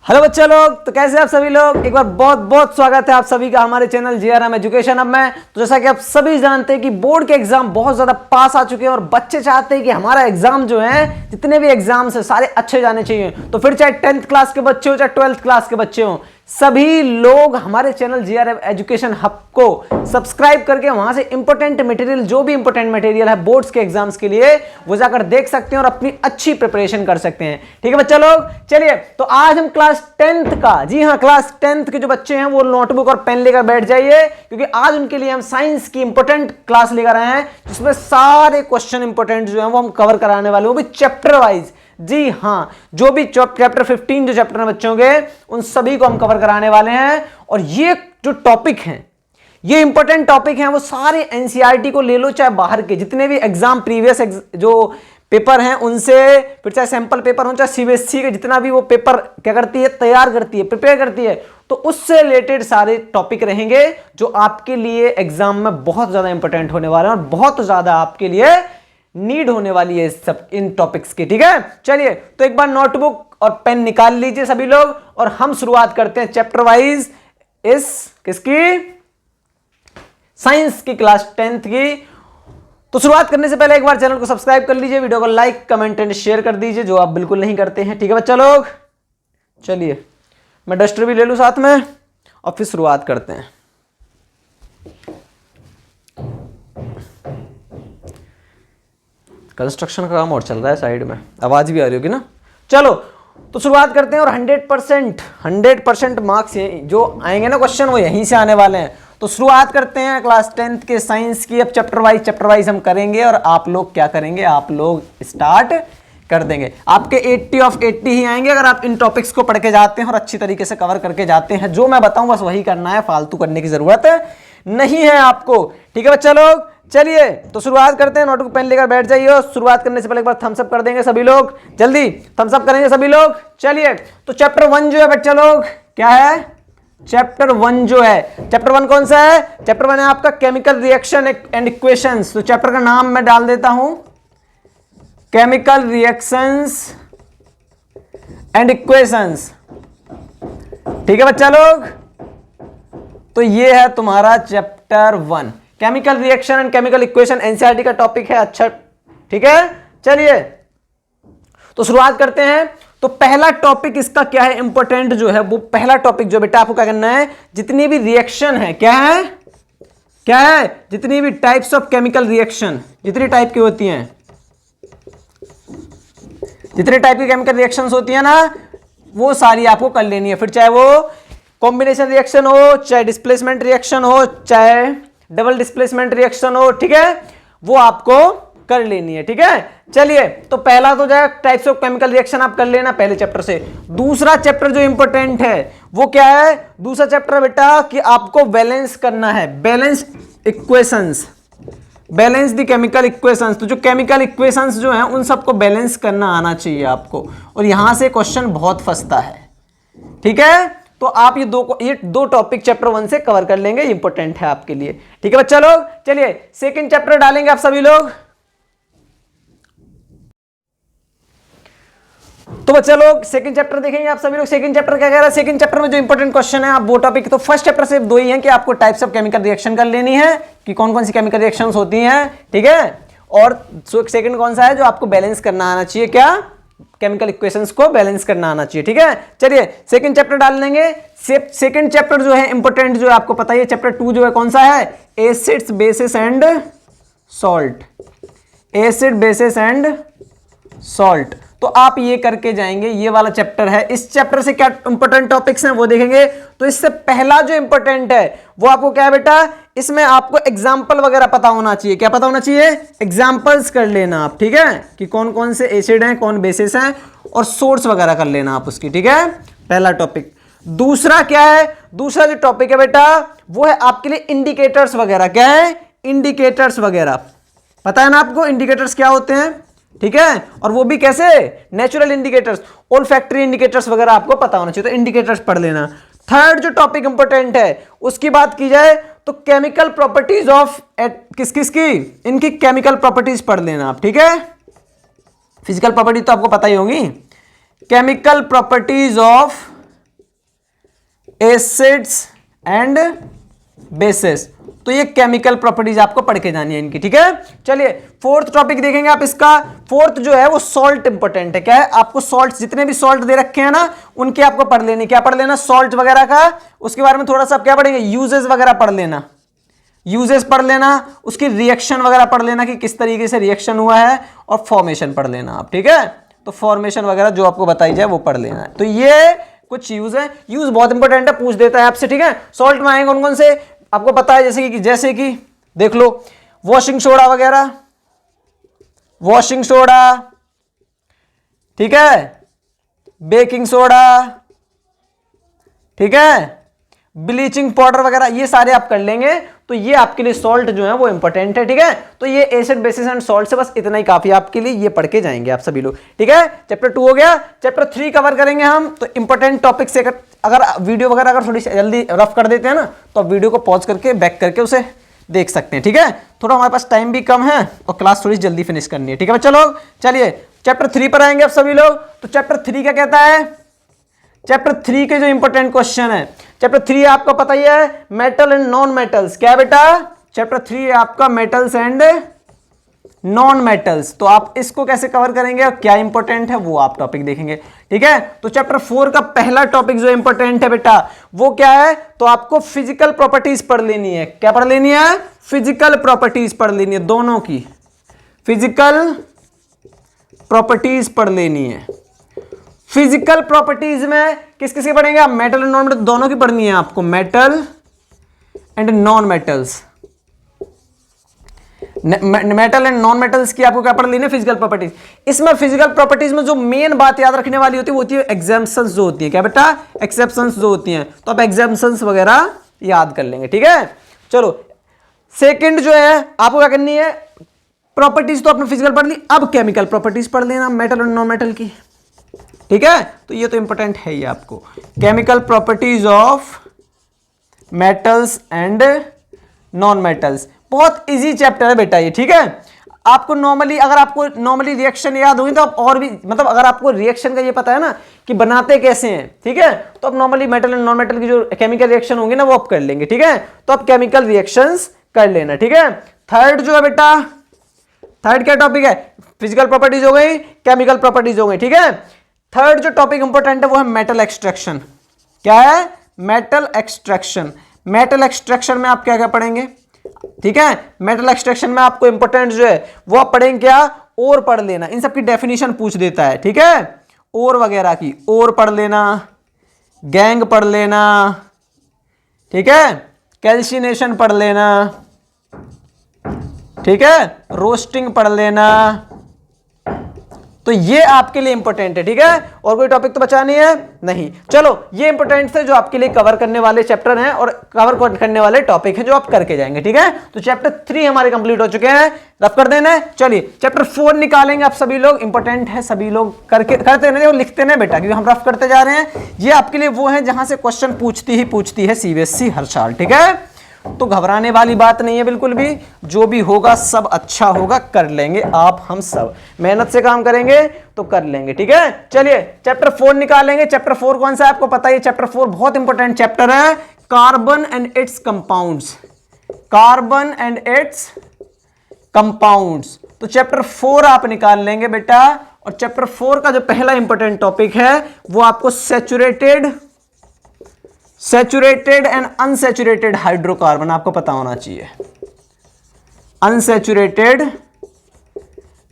Hello बच्चे लोग, तो कैसे आप सभी लोग। एक बार बहुत बहुत स्वागत है आप सभी का हमारे चैनल जेआरएम एजुकेशन। अब मैं तो जैसा कि आप सभी जानते हैं कि बोर्ड के एग्जाम बहुत ज्यादा पास आ चुके हैं और बच्चे चाहते हैं कि हमारा एग्जाम जो है, जितने भी एग्जाम्स है सारे अच्छे जाने चाहिए। तो फिर चाहे 10th क्लास के बच्चे हो चाहे 12th क्लास के बच्चे हो, सभी लोग हमारे चैनल जेआरएम एजुकेशन हब को सब्सक्राइब करके वहां से इंपॉर्टेंट मटेरियल, जो भी इंपॉर्टेंट मटेरियल है बोर्ड्स के एग्जाम्स के लिए, वो जाकर देख सकते हैं और अपनी अच्छी प्रिपरेशन कर सकते हैं। ठीक है बच्चा लोग, चलिए तो आज हम क्लास 10th का, जी हाँ क्लास 10th के जो बच्चे हैं वो नोटबुक और पेन लेकर बैठ जाइए, क्योंकि आज उनके लिए हम साइंस की इंपॉर्टेंट क्लास लेकर आए हैं, जिसमें सारे क्वेश्चन इंपॉर्टेंट जो है वो हम कवर कराने वाले, वो भी चैप्टर वाइज। जी हाँ, जो भी चैप्टर 15 जो चैप्टर में बच्चों के, उन सभी को हम कवर कराने वाले हैं। और ये जो टॉपिक हैं, ये इंपॉर्टेंट टॉपिक हैं, वो सारे एनसीईआरटी को ले लो, चाहे बाहर के जितने भी एग्जाम प्रीवियस जो पेपर हैं उनसे, फिर चाहे सैंपल पेपर हो, चाहे सीबीएसई के जितना भी वो पेपर क्या करती है, तैयार करती है, प्रिपेयर करती है, तो उससे रिलेटेड सारे टॉपिक रहेंगे जो आपके लिए एग्जाम में बहुत ज्यादा इंपॉर्टेंट होने वाले हैं और बहुत ज्यादा आपके लिए नीड होने वाली है सब इन टॉपिक्स की। ठीक है, चलिए तो एक बार नोटबुक और पेन निकाल लीजिए सभी लोग, और हम शुरुआत करते हैं चैप्टर वाइज इस किसकी, साइंस की क्लास 10th की। तो शुरुआत करने से पहले एक बार चैनल को सब्सक्राइब कर लीजिए, वीडियो को लाइक कमेंट एंड शेयर कर दीजिए, जो आप बिल्कुल नहीं करते हैं। ठीक है बच्चा लोग, चलिए मैं डस्टर भी ले लूं साथ में और फिर शुरुआत करते हैं। कंस्ट्रक्शन का काम और चल रहा है साइड में, आवाज भी आ रही होगी ना। चलो तो शुरुआत करते हैं, और 100% मार्क्स जो आएंगे ना क्वेश्चन, वो यहीं से आने वाले हैं। तो शुरुआत करते हैं क्लास 10th के साइंस की। अब चैप्टर वाइज हम करेंगे, और आप लोग क्या करेंगे, आप लोग स्टार्ट कर देंगे। आपके 80 ऑफ 80 ही आएंगे अगर आप इन टॉपिक्स को पढ़ के जाते हैं और अच्छी तरीके से कवर करके जाते हैं। जो मैं बताऊं बस वही करना है, फालतू करने की जरूरत नहीं है आपको। ठीक है बच्चा लोग, चलिए तो शुरुआत करते हैं। नोटबुक पेन लेकर बैठ जाइए, और शुरुआत करने से पहले एक बार थम्स अप कर देंगे सभी लोग, जल्दी थम्स अप करेंगे सभी लोग। चलिए तो चैप्टर 1 जो है बच्चा लोग, क्या है चैप्टर 1 जो है, चैप्टर 1 कौन सा है, चैप्टर 1 है आपका केमिकल रिएक्शन एंड इक्वेशंस। तो चैप्टर का नाम मैं डाल देता हूं केमिकल रिएक्शंस एंड इक्वेशंस। ठीक है बच्चा लोग, तो ये है तुम्हारा chapter 1 chemical reaction and chemical equation, NCERT का टॉपिक है। अच्छा ठीक है, चलिए तो शुरुआत करते हैं। तो पहला टॉपिक इसका क्या है, इंपॉर्टेंट जो है, वो पहला टॉपिक जो बेटा आपको क्या करना है, जितनी भी रिएक्शन है, क्या है जितनी भी टाइप्स ऑफ केमिकल रिएक्शन, जितनी टाइप की होती हैं, जितने टाइप की केमिकल रिएक्शंस होती है ना, वो सारी आपको कर लेनी है। फिर चाहे वो कॉम्बिनेशन रिएक्शन हो, चाहे डिस्प्लेसमेंट रिएक्शन हो, चाहे डबल डिस्प्लेसमेंट रिएक्शन हो, ठीक है, वो आपको कर लेनी है। ठीक है, चलिए तो पहला तो जाए टाइप्स ऑफ केमिकल रिएक्शन आप कर लेना पहले चैप्टर से। दूसरा चैप्टर जो इंपॉर्टेंट है वो क्या है, दूसरा चैप्टर बेटा कि आपको बैलेंस करना है, balance equations, balance the chemical equations. तो जो केमिकल इक्वेशंस जो हैं उन सबको बैलेंस करना आना चाहिए आपको, और यहां से क्वेश्चन बहुत फंसता है। ठीक है, तो आप ये दो टॉपिक चैप्टर 1 से कवर कर लेंगे, इंपॉर्टेंट है आपके लिए। ठीक है बच्चा लोग, चलिए सेकंड चैप्टर डालेंगे आप सभी लोग। तो बच्चा लोग सेकंड चैप्टर देखेंगे आप सभी लोग। सेकंड चैप्टर क्या कह रहा है, सेकंड चैप्टर में जो इंपॉर्टेंट क्वेश्चन है आप वो टॉपिक, तो फर्स्ट चैप्टर से 2 ही हैं कि आपको टाइप्स ऑफ केमिकल रिएक्शन कर लेनी है, कि कौन कौन सी केमिकल रिएक्शंस होती हैं। ठीक है, और सेकंड कौन सा है, जो आपको बैलेंस करना आना चाहिए, क्या केमिकल इक्वेशंस को बैलेंस करना आना चाहिए। ठीक है, चलिए सेकंड चैप्टर डाल लेंगे। सेकंड चैप्टर जो है इंपॉर्टेंट, जो है आपको पता ही है, चैप्टर 2 जो है कौन सा है, acids bases and salt, acid basis and salt. तो आप ये करके जाएंगे, ये वाला चैप्टर है। इस चैप्टर से क्या इंपॉर्टेंट टॉपिक्स हैं वो देखेंगे। तो इससे पहला जो इंपॉर्टेंट है वो आपको क्या है बेटा, इसमें आपको एग्जाम्पल वगैरह पता होना चाहिए। क्या पता होना चाहिए, एग्जाम्पल्स कर लेना आप। ठीक है, कि कौन कौन से एसिड हैं, कौन बेसिस हैं, और सोर्स वगैरह कर लेना आप उसकी। ठीक है, पहला टॉपिक। दूसरा क्या है, दूसरा जो टॉपिक है बेटा वो है आपके लिए इंडिकेटर्स वगैरह। क्या है, इंडिकेटर्स वगैरह, पता है ना आपको इंडिकेटर्स क्या होते हैं। ठीक है, और वो भी कैसे, नेचुरल इंडिकेटर्स, ओल्फैक्टरी इंडिकेटर्स वगैरह आपको पता होना चाहिए, तो इंडिकेटर्स पढ़ लेना। थर्ड जो टॉपिक इंपॉर्टेंट है उसकी बात की जाए तो केमिकल प्रॉपर्टीज ऑफ किसकी, इनकी केमिकल प्रॉपर्टीज पढ़ लेना आप। ठीक है, फिजिकल प्रॉपर्टी तो आपको पता ही होगी, chemical properties of acids and bases. तो ये केमिकल प्रॉपर्टीज आपको पढ़ के जानी है इनकी, ठीक है। चलिए फोर्थ टॉपिक देखेंगे आप इसका। फोर्थ जो है वो सॉल्ट इंपॉर्टेंट है। क्या है, आपको सॉल्ट, जितने भी सॉल्ट दे रखे हैं ना उनके आपको पढ़ लेने। क्या पढ़ लेना, सॉल्ट वगैरह का। उसके बारे में थोड़ा सा क्या पढ़ेंगे, यूजेस वगैरह पढ़ लेना, यूजेस पढ़ लेना, उसकी रिएक्शन वगैरह पढ़ लेना कि किस तरीके से रिएक्शन हुआ है, और फॉर्मेशन पढ़ लेना आप, ठीक है। तो फॉर्मेशन वगैरह जो आपको बताई जाए वो पढ़ लेना है। तो ये कुछ यूज है, यूज बहुत इंपॉर्टेंट है, पूछ देता है आपसे, ठीक है। सॉल्ट में आएंगे कौन कौन से आपको पता है, जैसे कि देख लो, वॉशिंग सोडा वगैरह, वॉशिंग सोडा, ठीक है, बेकिंग सोडा, ठीक है, ब्लीचिंग पाउडर वगैरह, ये सारे आप कर लेंगे। तो ये आपके लिए सॉल्ट जो है वो इंपॉर्टेंट है, ठीक है। तो ये एसिड, बेसिस एंड सॉल्ट से बस इतना ही काफी आपके लिए, ये पढ़ के जाएंगे आप सभी लोग, ठीक है। चैप्टर 2 हो गया। चैप्टर 3 कवर करेंगे हम। तो इंपॉर्टेंट टॉपिक से अगर वीडियो वगैरह अगर थोड़ी जल्दी रफ कर देते हैं ना, तो आप वीडियो को पॉज करके बैक करके उसे देख सकते हैं, ठीक है। थोड़ा हमारे पास टाइम भी कम है और क्लास थोड़ी जल्दी फिनिश करनी है, ठीक है बच्चा लोग। चलिए चैप्टर 3 पर आएंगे आप सभी लोग। तो चैप्टर 3 क्या कहता है, चैप्टर 3 के जो इंपॉर्टेंट क्वेश्चन है, चैप्टर 3 आपको पता ही है, मेटल एंड नॉन मेटल्स। क्या बेटा, चैप्टर 3 है आपका मेटल्स एंड नॉन मेटल्स। तो आप इसको कैसे कवर करेंगे और क्या इंपॉर्टेंट है वो आप टॉपिक देखेंगे, ठीक है। तो चैप्टर 4 का पहला टॉपिक जो इंपॉर्टेंट है बेटा वो क्या है, तो आपको फिजिकल प्रॉपर्टीज पढ़ लेनी है। क्या पढ़ लेनी है, फिजिकल प्रॉपर्टीज पढ़ लेनी है, दोनों की फिजिकल प्रॉपर्टीज पढ़ लेनी है। फिजिकल प्रॉपर्टीज में किस किस के पढ़ेंगे आप, मेटल एंड नॉन मेटल दोनों की पढ़नी है आपको, metal and non metals. Metal and non metals की आपको क्या पढ़ लेनी है, फिजिकल प्रॉपर्टीज। इसमें फिजिकल प्रॉपर्टीज में जो मेन बात याद रखने वाली होती है वो होती है एग्जाम्पशंस जो होती है। क्या बेटा, एक्सेप्शंस जो होती हैं। तो आप एग्जाम्पशंस वगैरह याद कर लेंगे, ठीक है। चलो सेकंड जो है आपको क्या करनी है, प्रॉपर्टीज तो आपने फिजिकल पढ़ ली, अब केमिकल प्रॉपर्टीज पढ़ लेना मेटल और नॉन मेटल की, ठीक है। तो ये तो इंपॉर्टेंट है ही आपको, chemical properties of metals and non metals. बहुत इजी चैप्टर है बेटा ये, ठीक है। आपको नॉर्मली, अगर आपको नॉर्मली रिएक्शन याद होगी तो आप और भी, मतलब अगर आपको रिएक्शन का ये पता है ना कि बनाते कैसे हैं, ठीक है, तो आप normally metal and non metal की जो केमिकल रिएक्शन होंगे ना वो आप कर लेंगे, ठीक है। तो आप केमिकल रिएक्शंस कर लेना, ठीक है। थर्ड जो है बेटा, थर्ड क्या टॉपिक है, फिजिकल प्रॉपर्टीज हो गई, केमिकल प्रॉपर्टीज हो गई, ठीक है। थर्ड जो टॉपिक इंपॉर्टेंट है वो है मेटल एक्सट्रैक्शन। क्या है, मेटल एक्सट्रैक्शन। मेटल एक्सट्रैक्शन में आप क्या क्या पढ़ेंगे, ठीक है। मेटल एक्सट्रैक्शन में आपको इंपॉर्टेंट जो है वो आप पढ़ेंगे क्या, ओर पढ़ लेना। इन सब की डेफिनेशन पूछ देता है, ठीक है, ओर वगैरह की, ओर पढ़ लेना, गैंग पढ़ लेना, ठीक है, कैल्सिनेशन पढ़ लेना, ठीक है, रोस्टिंग पढ़ लेना। तो ये आपके लिए इंपॉर्टेंट है, ठीक है। और कोई टॉपिक तो बचा नहीं है, नहीं। चलो ये इंपॉर्टेंट है जो आपके लिए कवर करने वाले चैप्टर हैं और कवर करने वाले टॉपिक हैं जो आप करके जाएंगे, ठीक है। तो चैप्टर 3 हमारे कंप्लीट हो चुके हैं, रफ कर देना है। चलिए चैप्टर 4 निकालेंगे आप सभी लोग, इंपॉर्टेंट है, सभी लोग करते नहीं और लिखते नहीं बेटा, क्योंकि हम रफ करते जा रहे हैं। ये आपके लिए वो है जहां से क्वेश्चन पूछती है सीबीएसई हर साल, ठीक है। तो घबराने वाली बात नहीं है बिल्कुल भी, जो भी होगा सब अच्छा होगा, कर लेंगे आप, हम सब मेहनत से काम करेंगे तो कर लेंगे, ठीक है। चलिए चैप्टर 4 निकालेंगे। चैप्टर 4 कौन सा है आपको पता है, चैप्टर 4 बहुत इंपॉर्टेंट चैप्टर है, carbon and it's compounds. Carbon and it's compounds. तो चैप्टर 4 आप निकाल लेंगे बेटा। और चैप्टर 4 का जो पहला इंपॉर्टेंट टॉपिक है वो आपको सैचुरेटेड एंड अनसैचुरेटेड हाइड्रोकार्बन आपको पता होना चाहिए। अनसैचुरेटेड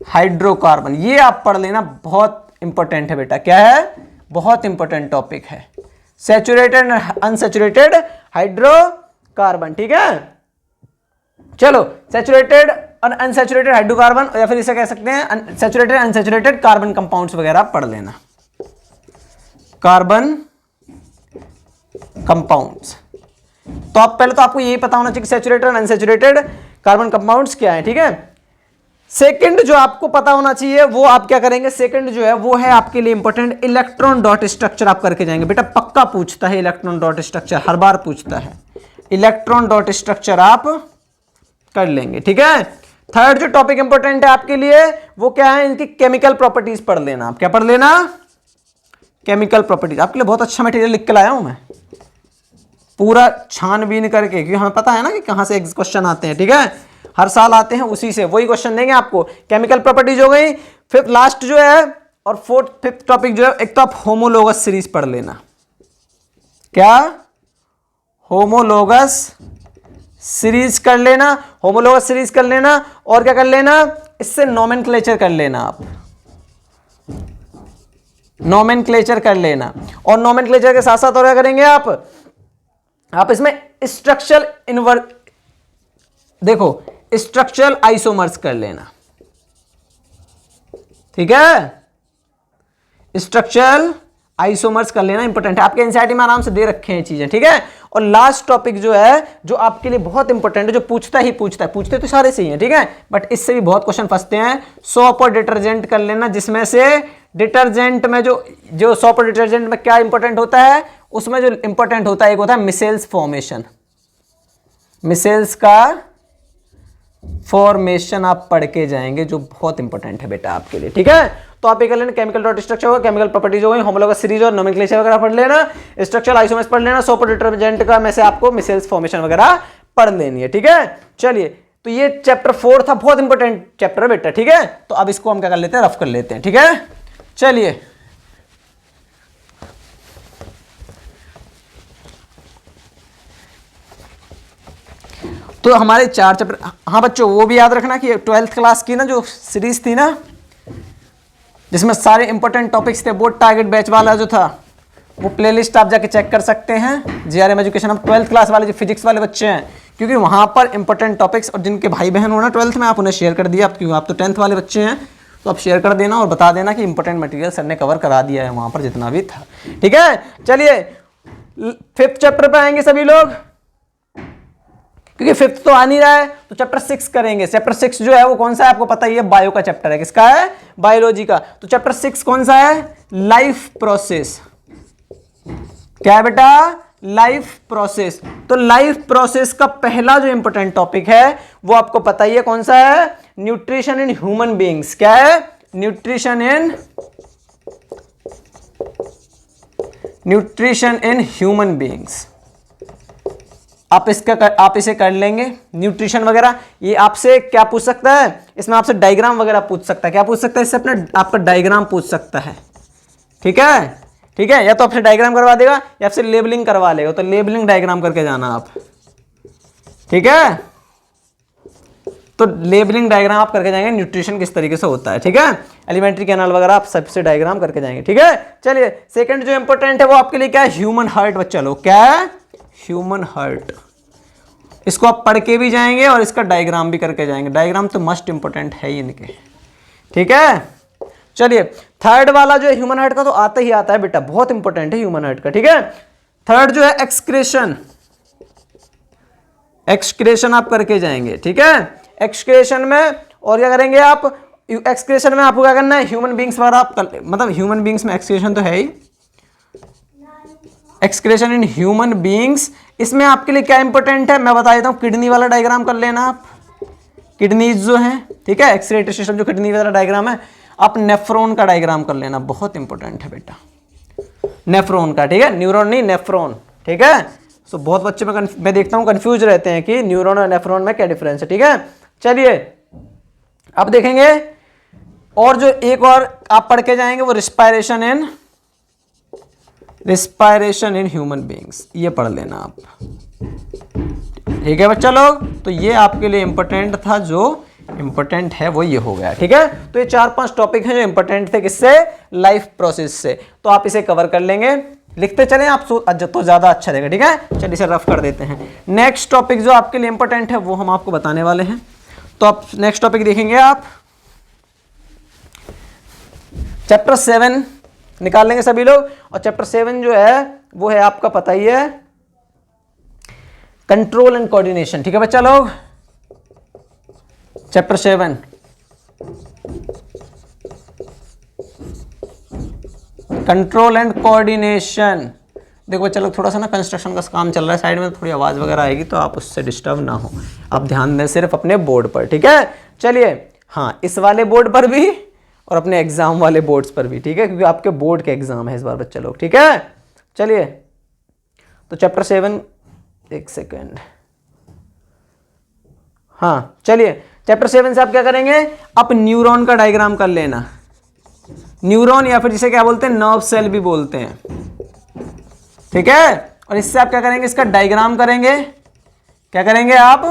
हाइड्रोकार्बन ये आप पढ़ लेना, बहुत इंपॉर्टेंट है बेटा। क्या है, बहुत इंपॉर्टेंट टॉपिक है, सैचुरेटेड एंड अनसैचुरेटेड हाइड्रोकार्बन, ठीक है। चलो सैचुरेटेड और अनसैचुरेटेड हाइड्रोकार्बन, या फिर इसे कह सकते हैं सैचुरेटेड अनसैचुरेटेड कार्बन कंपाउंड्स वगैरह पढ़ लेना, कार्बन कंपाउंड्स। तो आप पहले तो आपको यही पता होना चाहिए कि सैचुरेटेड और अनसैचुरेटेड कार्बन कंपाउंड्स क्या है, ठीक है। सेकंड जो आपको पता होना चाहिए वो आप क्या करेंगे, सेकंड जो है वो है आपके लिए इंपॉर्टेंट, इलेक्ट्रॉन डॉट स्ट्रक्चर आप करके जाएंगे बेटा, पक्का पूछता है इलेक्ट्रॉन डॉट स्ट्रक्चर, हर बार पूछता है। इलेक्ट्रॉन डॉट स्ट्रक्चर आप कर लेंगे, ठीक है। थर्ड जो टॉपिक इंपॉर्टेंट है आपके लिए वो क्या है, इनकी केमिकल प्रॉपर्टीज पढ़ लेना। आप क्या पढ़ लेना, केमिकल प्रॉपर्टीज। आपके लिए बहुत अच्छा मटेरियल लिख के लाया हूं मैं, पूरा छानबीन करके, क्योंकि हमें पता है ना कि कहाँ से क्वेश्चन आते हैं, ठीक है, हर साल आते हैं, उसी से वही क्वेश्चन देंगे आपको। केमिकल प्रॉपर्टीज हो गई। फिफ्थ लास्ट जो है और फिफ्थ टॉपिक जो है, एक तो आप होमोलोगस सीरीज पढ़ लेना। क्या? होमोलोगस सीरीज कर लेना, होमोलोगस सीरीज कर लेना, और क्या कर लेना, इससे नोमेनक्लेचर कर लेना आप, नोमेनक्लेचर कर लेना। और नोमेनक्लेचर के साथ साथ और क्या करेंगे आप इसमें स्ट्रक्चरल इनवर्स, देखो स्ट्रक्चरल आइसोमर्स कर लेना, ठीक है, स्ट्रक्चरल आइसोमर्स कर लेना, इंपॉर्टेंट है, आपके एनसीईआरटी में आराम से दे रखे हैं चीजें, ठीक है। और लास्ट टॉपिक जो है, जो आपके लिए बहुत इंपॉर्टेंट है, जो पूछता है, पूछते तो सारे से ही हैं, ठीक है, बट इससे भी बहुत क्वेश्चन फंसते हैं। सोप और डिटर्जेंट कर लेना, जिसमें से डिटर्जेंट में जो सोप और डिटर्जेंट में क्या इंपॉर्टेंट होता है, उसमें जो इंपॉर्टेंट होता है एक होता है मिसेल्स फॉर्मेशन, मिसेल्स का फॉर्मेशन आप पढ़ के जाएंगे, जो बहुत इंपॉर्टेंट है बेटा आपके लिए, ठीक है। तो आप ये कर लेना, केमिकल डॉट स्ट्रक्चर होगा, केमिकल प्रॉपर्टीज हो गई, होमोलोगस सीरीज और नोमेनक्लेचर वगैरह पढ़ लेना, स्ट्रक्चरल आइसोमर्स पढ़ लेना, सोप और डिटर्जेंट का में से आपको मिसेल्स फॉर्मेशन वगैरह पढ़ लेनी है, ठीक है। चलिए, तो ये चैप्टर 4 था, बहुत इंपॉर्टेंट चैप्टर है बेटा, ठीक है। तो अब इसको हम क्या कर लेते हैं, रफ कर लेते हैं, ठीक है। चलिए, तो हमारे 4 चैप्टर, हाँ बच्चों वो भी याद रखना कि 12th क्लास की ना जो सीरीज थी ना, जिसमें सारे इंपॉर्टेंट टॉपिक्स थे, बोर्ड टारगेट बैच वाला जो था, वो प्लेलिस्ट आप जाके चेक कर सकते हैं, जीआरएम एजुकेशन। अब 12th क्लास वाले जो फिजिक्स वाले बच्चे हैं, क्योंकि वहाँ पर इंपॉर्टेंट टॉपिक्स, और जिनके भाई बहन हो ना 12th में, आप उन्हें शेयर कर दिया, क्योंकि आप तो 10th वाले बच्चे हैं, तो आप शेयर कर देना और बता देना कि इंपॉर्टेंट मटेरियल सर ने कवर करा दिया है वहाँ पर जितना भी था, ठीक है। चलिए, 5th चैप्टर पे आएंगे सभी लोग, क्योंकि 5th तो आ नहीं रहा है, तो चैप्टर 6 करेंगे। चैप्टर 6 जो है वो कौन सा है, आपको पता ही है, बायो का चैप्टर है, किसका है, बायोलॉजी का। तो चैप्टर 6 कौन सा है, लाइफ प्रोसेस। क्या है बेटा, लाइफ प्रोसेस। तो लाइफ प्रोसेस का पहला जो इंपॉर्टेंट टॉपिक है, वो आपको पता ही है कौन सा है, न्यूट्रिशन इन ह्यूमन बींग्स। क्या है, न्यूट्रिशन इन ह्यूमन बींग्स। आप इसे कर लेंगे, न्यूट्रिशन वगैरह। ये आपसे क्या पूछ सकता है, इसमें आपसे डायग्राम वगैरह पूछ सकता है। क्या पूछ सकता है, इससे अपना आपका डायग्राम पूछ सकता है, ठीक है, ठीक है। या तो आपसे डायग्राम करवा देगा या आपसे लेबलिंग करवा लेगा, तो लेबलिंग डायग्राम करके जाना आप, ठीक है। तो लेबलिंग डायग्राम आप करके जाएंगे, न्यूट्रिशन किस तरीके से होता है, ठीक है। एलिमेंट्री कैनाल वगैरह आप सबसे डायग्राम करके जाएंगे, ठीक है। चलिए, सेकंड जो इंपॉर्टेंट है वो आपके लिए क्या है, ह्यूमन हार्ट। बच्चा लोग, क्या है, ह्यूमन हार्ट। इसको आप पढ़ के भी जाएंगे और इसका डायग्राम भी करके जाएंगे। डायग्राम तो मस्ट इंपॉर्टेंट है ही इनके, ठीक है। चलिए, थर्ड वाला जो है ह्यूमन हार्ट का, तो आता ही आता है बेटा, बहुत इंपॉर्टेंट है ह्यूमन हार्ट का, ठीक है। थर्ड जो है एक्सक्रेशन, एक्सक्रेशन आप करके जाएंगे, ठीक है। एक्सक्रेशन में और क्या करेंगे आप, एक्सक्रेशन में आपको क्या करना है, ह्यूमन बींग्स वगैरह आप मतलब ह्यूमन बींग्स में एक्सक्रेशन तो है ही, एक्सक्रेशन इन ह्यूमन बींग्स। इसमें आपके लिए क्या इंपॉर्टेंट है, मैं बता देता हूं, किडनी वाला डायग्राम कर लेना आप, किडनीज जो है, ठीक है, एक्सक्रेटरी सिस्टम जो किडनी वाला डायग्राम है, आप नेफ्रॉन का डायग्राम कर लेना, बहुत इंपॉर्टेंट है बेटा, नेफ्रॉन का, ठीक है, न्यूरॉन नहीं नेफ्रॉन, ठीक है। सो बहुत बच्चे मैं देखता हूं कंफ्यूज रहते हैं कि न्यूरॉन और नेफ्रॉन में क्या डिफरेंस है, ठीक है। चलिए, अब देखेंगे, और जो एक और आप पढ़ के जाएंगे वो रिस्पायरेशन इन ह्यूमन बींग्स, ये पढ़ लेना आप, ठीक है बच्चा लोग। तो ये आपके लिए इंपॉर्टेंट था, जो इंपॉर्टेंट है वो ये हो गया, ठीक है। तो ये 4-5 टॉपिक हैं जो इंपॉर्टेंट थे, किससे, लाइफ प्रोसेस से। तो आप इसे कवर कर लेंगे, लिखते चलें आप, तो ज्यादा अच्छा रहेगा, ठीक है। चलिए इसे रफ कर देते हैं। नेक्स्ट टॉपिक जो आपके लिए इंपॉर्टेंट है वो हम आपको बताने वाले हैं। तो आप नेक्स्ट टॉपिक देखेंगे आप, चैप्टर 7 निकाल लेंगे सभी लोग। और चैप्टर 7 जो है वो है आपका, पता ही है, कंट्रोल एंड कोऑर्डिनेशन, ठीक है बच्चा लोग। Chapter 7 control and coordination. देखो बच्चा लोग, थोड़ा सा ना कंस्ट्रक्शन का काम चल रहा है साइड में, थोड़ी आवाज वगैरह आएगी, तो आप उससे डिस्टर्ब ना हो, आप ध्यान दें सिर्फ अपने बोर्ड पर, ठीक है। चलिए, हाँ, इस वाले बोर्ड पर भी और अपने एग्जाम वाले बोर्ड्स पर भी, ठीक है, क्योंकि आपके बोर्ड के एग्जाम है इस बार बच्चा लोग, ठीक है। चलिए, तो चैप्टर 7 एक सेकेंड, हाँ चलिए चैप्टर 7 से आप क्या करेंगे, आप न्यूरॉन का डायग्राम कर लेना। न्यूरॉन या फिर जिसे क्या बोलते हैं, नर्व सेल भी बोलते हैं, ठीक है। और इससे आप क्या करेंगे, इसका डायग्राम करेंगे। क्या करेंगे आप,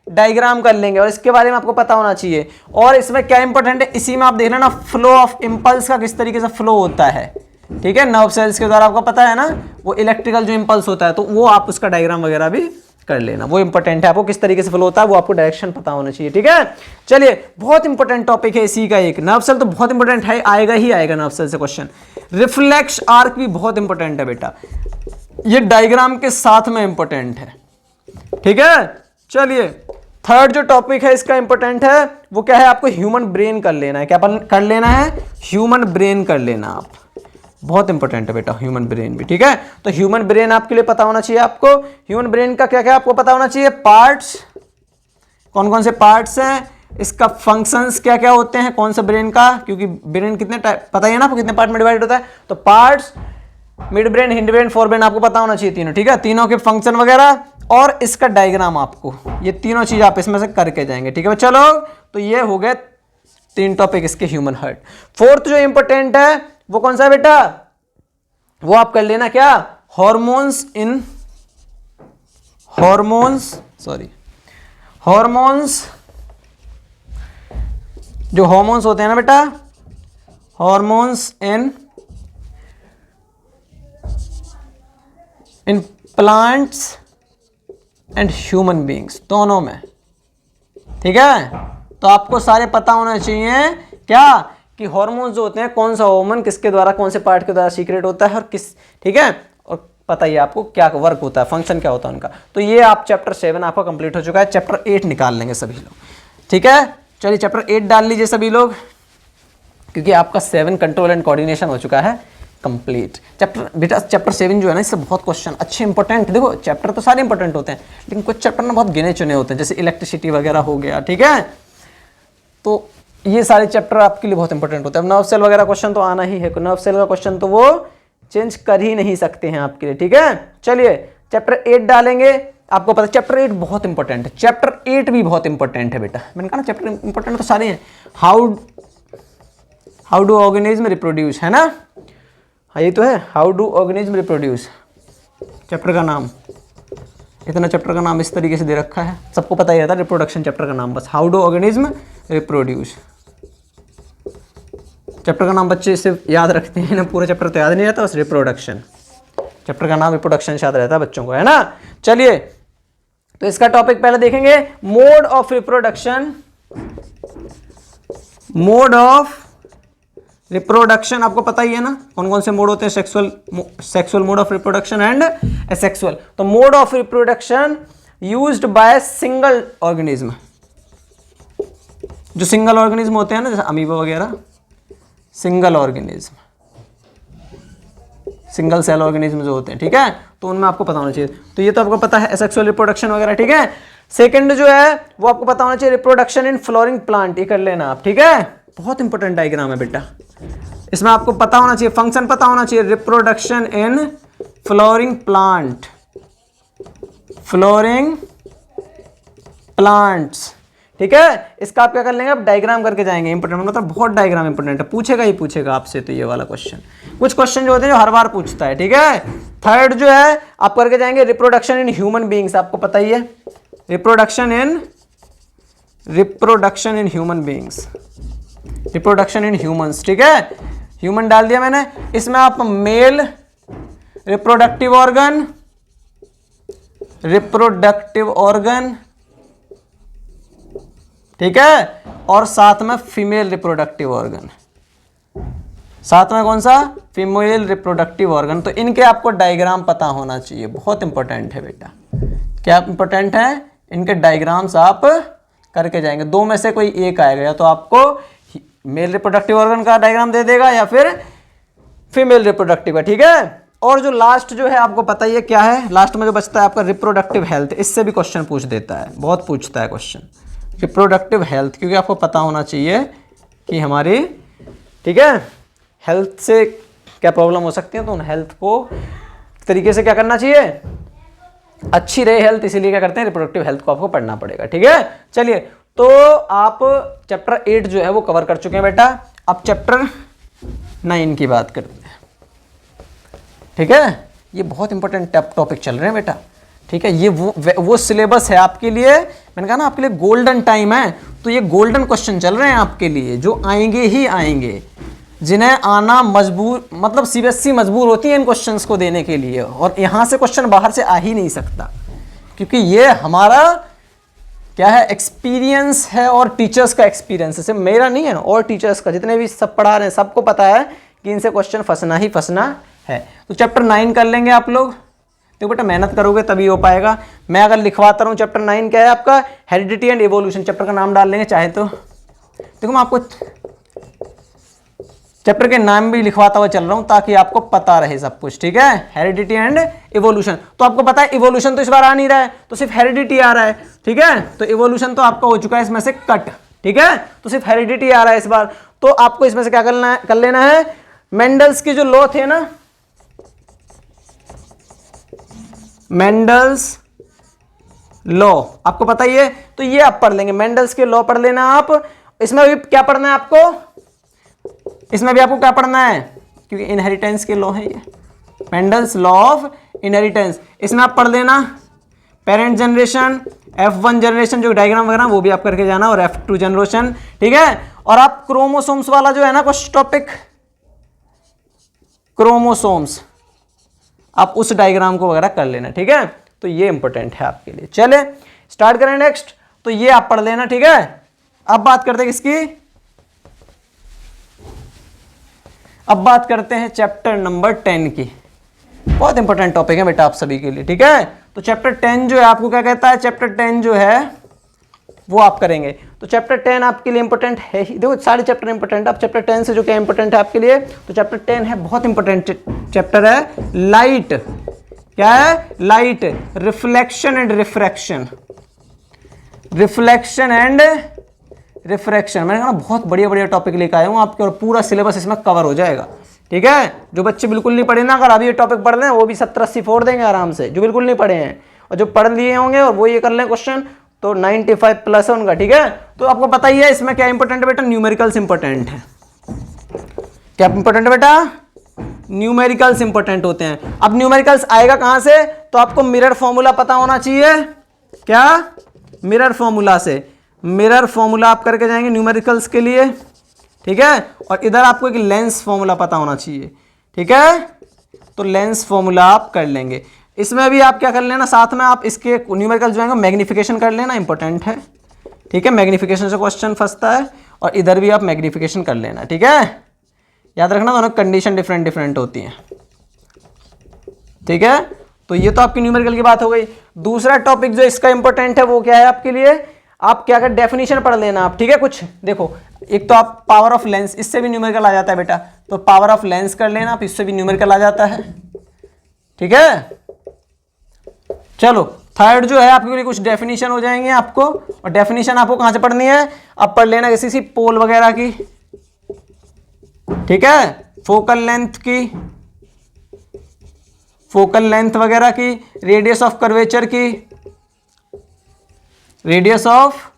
डायग्राम कर लेंगे, और इसके बारे में आपको पता होना चाहिए। और इसमें क्या इंपॉर्टेंट है, इसी में आप देख लेना फ्लो ऑफ इंपल्स का किस तरीके से फ्लो होता है, ठीक है। नर्व सेल्स के द्वारा आपको पता है ना, वो इलेक्ट्रिकल जो इंपल्स होता है, तो वो आप उसका डायग्राम वगैरह भी कर लेना, वो इंपॉर्टेंट है। आपको किस तरीके से फ्लो होता है वो आपको डायरेक्शन पता होना चाहिए, ठीक है। चलिए बहुत इंपॉर्टेंट टॉपिक है इसी का एक, नर्व सेल तो बहुत इंपॉर्टेंट है, आएगा ही आएगा नर्व सेल से क्वेश्चन। रिफ्लेक्स आर्क भी बहुत इंपॉर्टेंट है बेटा, ये डायग्राम के साथ में इंपॉर्टेंट है, ठीक है। चलिए थर्ड जो टॉपिक है इसका इंपॉर्टेंट है, वो क्या है, आपको ह्यूमन ब्रेन कर लेना है। क्या कर लेना है, ह्यूमन ब्रेन कर लेना आप, बहुत इंपॉर्टेंट है बेटा ह्यूमन ब्रेन भी, ठीक है। तो ह्यूमन ब्रेन आपके लिए पता होना चाहिए आपको। ह्यूमन ब्रेन का क्या क्या आपको पता होना चाहिए, पार्ट्स, कौन कौन से पार्ट्स हैं, इसका फंक्शंस क्या क्या होते हैं, कौन सा ब्रेन का, क्योंकि ब्रेन कितने टाइप पता ही है ना आपको, कितने पार्ट में डिवाइड होता है। तो parts, mid brain, hind brain, fore brain आपको पता होना चाहिए तीनों, ठीक है। तीनों के फंक्शन वगैरह और इसका डायग्राम आपको, ये तीनों चीज आप इसमें से करके जाएंगे, ठीक है। चलो तो ये हो गए 3 टॉपिक इसके ह्यूमन हार्ट। फोर्थ जो इंपॉर्टेंट है वो कौन सा है बेटा, वो आप कर लेना क्या, हॉर्मोन्स इन हॉर्मोन्स, जो हॉर्मोन्स होते हैं ना बेटा, hormones in plants and human beings, दोनों में, ठीक है। तो आपको सारे पता होना चाहिए क्या, कि हार्मोन्स जो होते हैं, कौन सा हार्मोन किसके द्वारा, कौन से पार्ट के द्वारा सीक्रेट होता है और किस, ठीक है। और पता ही आपको क्या वर्क होता है, फंक्शन क्या होता है उनका। तो ये आप चैप्टर 7 आपका कंप्लीट हो चुका है। चैप्टर 8 निकाल लेंगे सभी लोग, ठीक है। चलिए चैप्टर 8 डाल लीजिए सभी लोग, क्योंकि आपका 7 कंट्रोल एंड कोऑर्डिनेशन हो चुका है कंप्लीट। चैप्टर 7 जो है ना, इससे बहुत क्वेश्चन अच्छे इंपॉर्टेंट, देखो चैप्टर तो सारे इंपॉर्टेंट होते हैं, लेकिन कुछ चैप्टर ना बहुत गिने चुने होते हैं, जैसे इलेक्ट्रिसिटी वगैरह हो गया, ठीक है। तो ये सारे चैप्टर आपके लिए बहुत इंपॉर्टेंट होते हैं। अब नर्व सेल वगैरह क्वेश्चन तो आना ही है, नर्व सेल का क्वेश्चन तो वो चेंज कर ही नहीं सकते हैं आपके लिए, ठीक है। चलिए चैप्टर 8 डालेंगे, आपको पता है चैप्टर 8 बहुत इंपॉर्टेंट है, चैप्टर 8 भी बहुत इंपॉर्टेंट है बेटा, मैंने कहा ना चैप्टर इंपॉर्टेंट तो सारे हैं। हाउ डू ऑर्गेनिज्म रिप्रोड्यूस, है ना, हाँ ये तो है, how do organism reproduce chapter का नाम, इतना चैप्टर का नाम इस तरीके से दे रखा है, सबको पता ही था रिप्रोडक्शन चैप्टर का नाम, बस how do organism reproduce. Chapter का नाम बच्चे सिर्फ याद रखते हैं ना, पूरा चैप्टर तो याद नहीं रहता, बस रिप्रोडक्शन, चैप्टर का नाम रिप्रोडक्शन याद रहता है बच्चों को, है ना। चलिए तो इसका टॉपिक पहले देखेंगे, mode of reproduction. Mode of reproduction आपको पता ही है ना, कौन कौन से मोड होते हैं, sexual mode of reproduction and asexual. तो mode of reproduction used by single organism, जो सिंगल ऑर्गेनिज्म होते हैं ना, जैसे अमीबा वगैरह, single organism, single cell organism जो होते हैं, ठीक है, तो उनमें आपको पता होना चाहिए। तो ये तो आपको पता है एसेक्सुअल रिप्रोडक्शन वगैरह, ठीक है। सेकंड जो है वो आपको पता होना चाहिए रिप्रोडक्शन इन फ्लोरिंग प्लांट, ये कर लेना आप, ठीक है, बहुत इंपॉर्टेंट डायग्राम है बेटा, इसमें आपको पता होना चाहिए, फंक्शन पता होना चाहिए, reproduction in flowering plant, flooring plants, ठीक है। इसका आप क्या कर लेंगे, आप डायग्राम करके जाएंगे, इंपॉर्टेंट मतलब बहुत डायग्राम इंपॉर्टेंट है, पूछेगा ही पूछेगा आपसे, तो ये वाला क्वेश्चन, कुछ क्वेश्चन जो होते हैं जो हर बार पूछता है, ठीक है। थर्ड जो है आप करके जाएंगे रिप्रोडक्शन इन ह्यूमन बीइंग्स, आपको पता ही है, reproduction in human beings, reproduction in humans, ठीक है, ह्यूमन डाल दिया मैंने। इसमें आप मेल रिप्रोडक्टिव ऑर्गन, ठीक है, और साथ में फीमेल रिप्रोडक्टिव ऑर्गन, साथ में कौन सा, फीमेल रिप्रोडक्टिव ऑर्गन। तो इनके आपको डायग्राम पता होना चाहिए, बहुत इंपॉर्टेंट है बेटा, क्या इंपॉर्टेंट है, इनके डायग्राम्स आप करके जाएंगे, दो में से कोई एक आएगा, या तो आपको मेल रिप्रोडक्टिव ऑर्गन का डायग्राम दे देगा या फिर फीमेल रिप्रोडक्टिव का, ठीक है। और जो लास्ट जो है आपको पता ही है क्या है, लास्ट में जो बचता है आपका रिप्रोडक्टिव हेल्थ, इससे भी क्वेश्चन पूछ देता है, बहुत पूछता है क्वेश्चन रिप्रोडक्टिव हेल्थ, क्योंकि आपको पता होना चाहिए कि हमारी, ठीक है, हेल्थ से क्या प्रॉब्लम हो सकती है, तो उन हेल्थ को तरीके से क्या करना चाहिए, अच्छी रहे हेल्थ, इसीलिए क्या करते हैं, रिप्रोडक्टिव हेल्थ को आपको पढ़ना पड़ेगा। ठीक है, चलिए तो आप चैप्टर 8 जो है वो कवर कर चुके हैं बेटा। अब चैप्टर 9 की बात करते हैं। ठीक है, ये बहुत इंपॉर्टेंट टॉपिक चल रहे हैं बेटा। ठीक है, ये वो सिलेबस है आपके लिए, मैंने कहा ना आपके लिए गोल्डन टाइम है, तो ये गोल्डन क्वेश्चन चल रहे हैं आपके लिए, जो आएंगे ही आएंगे, जिन्हें आना मजबूर, मतलब सीबीएसई मजबूर होती है इन क्वेश्चंस को देने के लिए, और यहाँ से क्वेश्चन बाहर से आ ही नहीं सकता, क्योंकि ये हमारा क्या है, एक्सपीरियंस है, और टीचर्स का एक्सपीरियंस है, सिर्फ मेरा नहीं है, और टीचर्स का, जितने भी सब पढ़ा रहे हैं सबको पता है कि इनसे क्वेश्चन फंसना ही फंसना है। तो चैप्टर 9 कर लेंगे आप लोग। तो बेटा मेहनत करोगे तभी हो पाएगा। मैं अगर लिखवाता रहूँ, चैप्टर 9 क्या है आपका, हेरिडिटी एंड इवोल्यूशन, चैप्टर का नाम डाल लेंगे चाहे तो। देखो मैं आपको चैप्टर के नाम भी लिखवाता हुआ चल रहा हूं ताकि आपको पता रहे सब कुछ। ठीक है, हेरिडिटी एंड इवोल्यूशन, तो आपको पता है इवोल्यूशन तो इस बार आ नहीं रहा है, तो सिर्फ हेरिडिटी आ रहा है। ठीक है, तो इवोल्यूशन तो आपका हो चुका है इसमें से कट। ठीक है, तो सिर्फ हेरिडिटी आ रहा है इस बार, तो आपको इसमें से क्या कर लेना है, मेंडल्स के जो लॉ थे ना, मेंडल्स लॉ आपको पता ही है, तो ये आप पढ़ लेंगे, मेंडल्स के लॉ पढ़ लेना आप। इसमें भी क्या पढ़ना है आपको, इसमें भी आपको क्या पढ़ना है, क्योंकि इनहेरिटेंस के लॉ है ये, मेंडल्स लॉ ऑफ इनहेरिटेंस। इसमें आप पढ़ लेना पेरेंट जनरेशन, F1 जनरेशन जो डायग्राम वगैरह वो भी आप करके जाना, और F2 जनरेशन। ठीक है, और आप क्रोमोसोम्स वाला जो है ना कुछ टॉपिक, क्रोमोसोम्स, आप उस डायग्राम को वगैरह कर लेना। ठीक है, तो ये इंपॉर्टेंट है आपके लिए। चले स्टार्ट करें नेक्स्ट, तो ये आप पढ़ लेना। ठीक है, अब बात करते हैं किसकी, अब बात करते हैं चैप्टर नंबर 10 की। बहुत इंपॉर्टेंट टॉपिक है बेटा आप सभी के लिए। ठीक है, तो चैप्टर 10 जो है आपको क्या कहता है, चैप्टर 10 जो है वो आप करेंगे। तो चैप्टर 10 आपके लिए इंपॉर्टेंट है ही, देखो सारे चैप्टर इंपॉर्टेंट है। अब चैप्टर 10 से जो क्या इंपॉर्टेंट है आपके लिए, तो चैप्टर 10 है बहुत इंपॉर्टेंट चैप्टर है, लाइट। क्या है, light, reflection and refraction, reflection and refraction. मैंने कहा बहुत बढ़िया बढ़िया टॉपिक लेकर आया हूँ आपके, और पूरा सिलेबस इसमें कवर हो जाएगा। ठीक है, जो बच्चे बिल्कुल नहीं पढ़े ना, अगर अभी ये टॉपिक पढ़ लें वो भी 70-80 फोड़ देंगे आराम से, जो बिल्कुल नहीं पढ़े हैं, और जो पढ़ लिए होंगे और वो ये कर लें क्वेश्चन, तो 95 प्लस है उनका। ठीक है, तो आपको पता ही है इसमें क्या इंपॉर्टेंट है बेटा, न्यूमेरिकल्स इंपॉर्टेंट है। क्या इंपॉर्टेंट है बेटा, न्यूमेरिकल्स इंपॉर्टेंट होते हैं। अब न्यूमेरिकल्स आएगा कहां से, तो आपको मिरर फॉर्मूला पता होना चाहिए। क्या, मिरर फॉर्मूला से, मिरर फॉर्मूला आप करके जाएंगे न्यूमेरिकल्स के लिए। ठीक है, और इधर आपको एक लेंस फॉर्मूला पता होना चाहिए। ठीक है, तो लेंस फॉर्मूला आप कर लेंगे। इसमें भी आप क्या कर लेना, साथ में आप इसके न्यूमेरिकल जो है मैग्निफिकेशन कर लेना, इंपॉर्टेंट है। ठीक है, मैग्निफिकेशन से क्वेश्चन फंसता है, और इधर भी आप मैग्निफिकेशन कर लेना। ठीक है, याद रखना दोनों कंडीशन डिफरेंट डिफरेंट होती हैं। ठीक है, तो ये तो आपकी न्यूमेरिकल की बात हो गई। दूसरा टॉपिक जो इसका इंपॉर्टेंट है वो क्या है आपके लिए, आप क्या कर, डेफिनेशन पढ़ लेना आप। ठीक है, कुछ देखो, एक तो आप पावर ऑफ लेंस, इससे भी न्यूमेरिकल आ जाता है बेटा, तो पावर ऑफ लेंस कर लेना आप, इससे भी न्यूमेरिकल आ जाता है। ठीक है, चलो थर्ड जो है आपके लिए कुछ डेफिनेशन हो जाएंगे आपको, और डेफिनेशन आपको कहां से पढ़नी है, आप पढ़ लेना किसी सी पोल वगैरह की। ठीक है, फोकल लेंथ की, फोकल लेंथ वगैरह की, रेडियस ऑफ कर्वेचर की, रेडियस ऑफ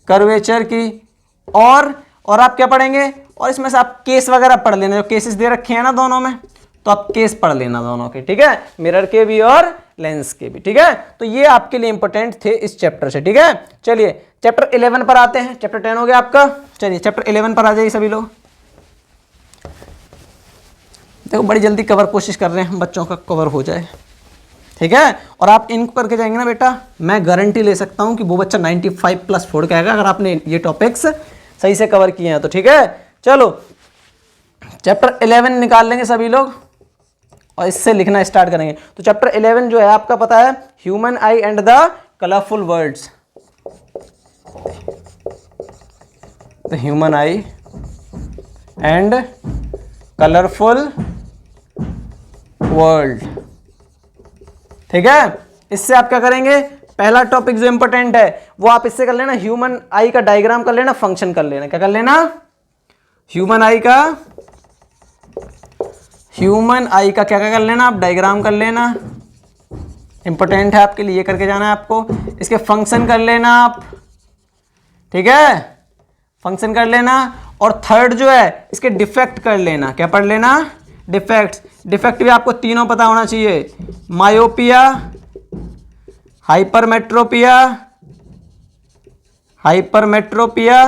कर्वेचर की, और आप क्या पढ़ेंगे, और इसमें से आप केस वगैरह पढ़ लेना, जो केसेस दे रखे हैं ना दोनों में, तो आप केस पढ़ लेना दोनों के। ठीक है, मिरर के भी और लेंस के भी। ठीक है, तो ये आपके लिए इंपॉर्टेंट थे इस चैप्टर से। ठीक है, चलिए चैप्टर 11 पर आते हैं। चैप्टर 10 हो गया आपका, चलिए चैप्टर 11 पर आ जाइए सभी लोग। देखो बड़ी जल्दी कवर कोशिश कर रहे हैं हम, बच्चों का कवर हो जाए। ठीक है, और आप इनको करके जाएंगे ना बेटा, मैं गारंटी ले सकता हूं कि वो बच्चा 95 प्लस फोड़ के आएगा, अगर आपने ये टॉपिक्स सही से कवर किए हैं तो। ठीक है, चलो चैप्टर 11 निकाल लेंगे सभी लोग, और इससे लिखना स्टार्ट करेंगे। तो चैप्टर 11 जो है आपका पता है, human I and the colourful words, the human I and colourful world. ठीक है, इससे आप क्या करेंगे, पहला टॉपिक जो इंपॉर्टेंट है वो आप इससे कर लेना, ह्यूमन आई का डायग्राम कर लेना, फंक्शन कर लेना। क्या कर लेना, ह्यूमन आई का, ह्यूमन आई का क्या क्या कर लेना आप, डायग्राम कर लेना, इंपॉर्टेंट है आपके लिए, ये करके जाना है आपको। इसके फंक्शन कर लेना आप, ठीक है, फंक्शन कर लेना। और थर्ड जो है इसके डिफेक्ट कर लेना। क्या पढ़ लेना? डिफेक्ट्स। डिफेक्ट भी आपको तीनों पता होना चाहिए, myopia, hypermetropia, hypermetropia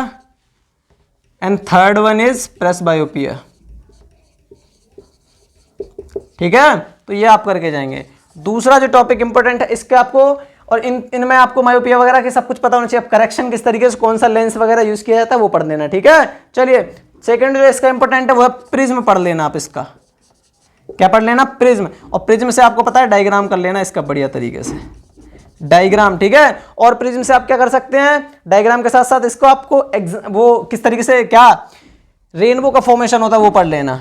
and third one is presbyopia. ठीक है, तो ये आप करके जाएंगे। दूसरा जो टॉपिक इंपॉर्टेंट है इसके आपको, और इनमें आपको मायोपिया वगैरह के सब कुछ पता होना चाहिए। अब करेक्शन किस तरीके से, कौन सा लेंस वगैरह यूज किया जाता है वो पढ़ लेना। ठीक है, चलिए सेकंड जो इसका इंपॉर्टेंट है वो है प्रिज्म पढ़ लेना आप इसका। क्या पढ़ लेना? प्रिज्म। और प्रिज्म से आपको पता है डायग्राम कर लेना इसका बढ़िया तरीके से, डायग्राम। ठीक है, और प्रिज्म से आप क्या कर सकते हैं, डायग्राम के साथ साथ इसको आपको वो किस तरीके से, क्या रेनबो का फॉर्मेशन होता है वो पढ़ लेना।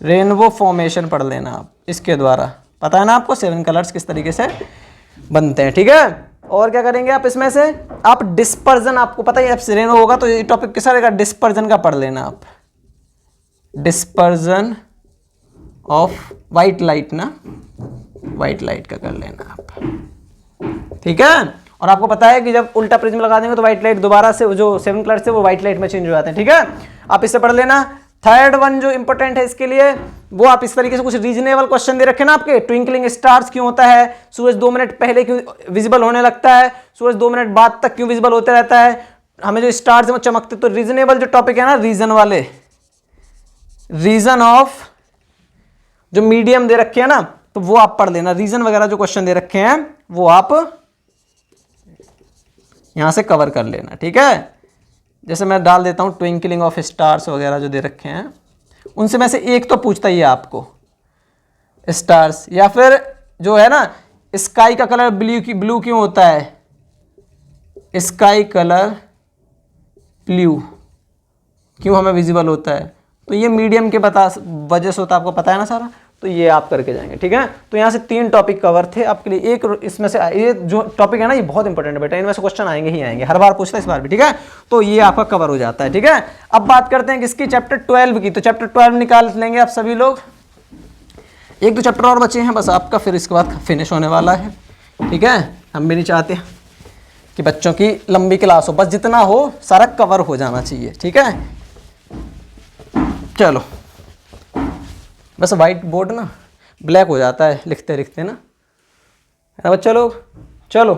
रेनबो फॉर्मेशन पढ़ लेना आप इसके द्वारा। पता है ना आपको 7 कलर्स किस तरीके से बनते हैं। ठीक है, और क्या करेंगे आप इसमें से, आप डिस्पर्जन, आपको पता है रेनबो होगा तो ये टॉपिक किस रहेगा, डिस्पर्जन का पढ़ लेना आप। डिस्पर्जन ऑफ व्हाइट लाइट ना, व्हाइट लाइट का कर लेना आप। ठीक है, और आपको पता है कि जब उल्टा प्रिज्म लगा देंगे तो व्हाइट लाइट दोबारा से जो 7 कलर से वो व्हाइट लाइट में चेंज हो जाते हैं। ठीक है, आप इससे पढ़ लेना। थर्ड वन जो इंपॉर्टेंट है इसके लिए, वो आप इस तरीके से कुछ रीजनेबल क्वेश्चन दे रखे ना आपके। ट्विंकलिंग स्टार्स क्यों होता है, सूरज 2 मिनट पहले क्यों विजिबल होने लगता है, सूरज 2 मिनट बाद तक क्यों विजिबल होते रहता है, हमें जो स्टार्स है वो चमकते। तो रीजनेबल जो टॉपिक है ना, रीजन वाले, रीजन ऑफ जो मीडियम दे रखे हैं ना, तो वो आप पढ़ लेना। रीजन वगैरह जो क्वेश्चन दे रखे हैं वो आप यहां से कवर कर लेना। ठीक है, जैसे मैं डाल देता हूं ट्विंकलिंग ऑफ स्टार्स वगैरह जो दे रखे हैं, उनसे में से एक तो पूछता ही है आपको, स्टार्स। या फिर जो है ना, स्काई का कलर ब्लू क्यों होता है, स्काई कलर ब्लू क्यों हमें विजिबल होता है, तो ये मीडियम के वजह से होता है, आपको पता है ना सारा। तो ये आप करके जाएंगे। ठीक है, तो यहाँ से 3 टॉपिक कवर थे आपके लिए। एक इसमें से ये जो टॉपिक है ना, ये बहुत इंपॉर्टेंट है बेटा, इनमें से क्वेश्चन आएंगे ही आएंगे, हर बार पूछता है इस बार भी। ठीक है, तो ये आपका कवर हो जाता है। ठीक है, अब बात करते हैं किसकी, चैप्टर 12 की। तो चैप्टर 12 निकाल लेंगे आप सभी लोग। एक दो चैप्टर और बचे हैं बस आपका, फिर इसके बाद फिनिश होने वाला है। ठीक है, हम भी नहीं चाहते कि बच्चों की लंबी क्लास हो, बस जितना हो सारा कवर हो जाना चाहिए। ठीक है, चलो, बस वाइट बोर्ड ना ब्लैक हो जाता है लिखते लिखते ना, है ना बच्चा लोग। चलो,